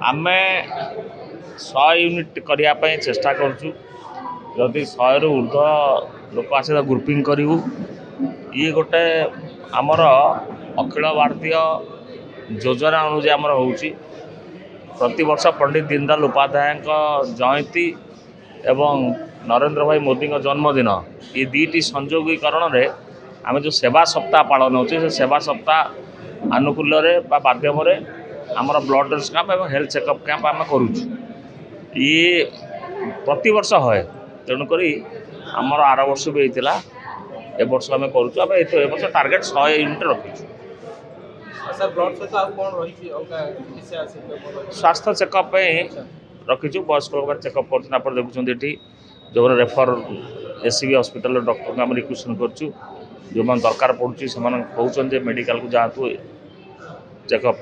आमे 100 यूनिट करने चेष्टा करूँ जदि 100 रु ऊर्ध लोक आसे ग्रुपिंग करूँ ये गोटे आमर अखिल भारतीय योजना अनुजाई आमर हो प्रति वर्ष पंडित दीनदयाल उपाध्याय जयंती एवं नरेंद्र भाई मोदी जन्मदिन ये दुईटी संयोगीकरण में आम जो सेवा सप्ताह पालन हो सेवा सप्ताह आनुकूल्य माध्यम आमर ब्लड डोनेशन कैंप और हेल्थ चेकअप कैंप आम करूँ ये प्रति वर्ष है तेणुक आमर आर वर्ष भी होता ए वर्ष आम करुँ टार्गेट 100 यूनिट रखीचु। स्वास्थ्य चेकअप रखीचु वयस्क लोग चेकअप कर देखुं जो रेफर एससीबी हॉस्पिटल डॉक्टर को आम रिक्वेशन करूँ जो दरकार पड़ुँ से कहते मेडिकल को जातु चेकअप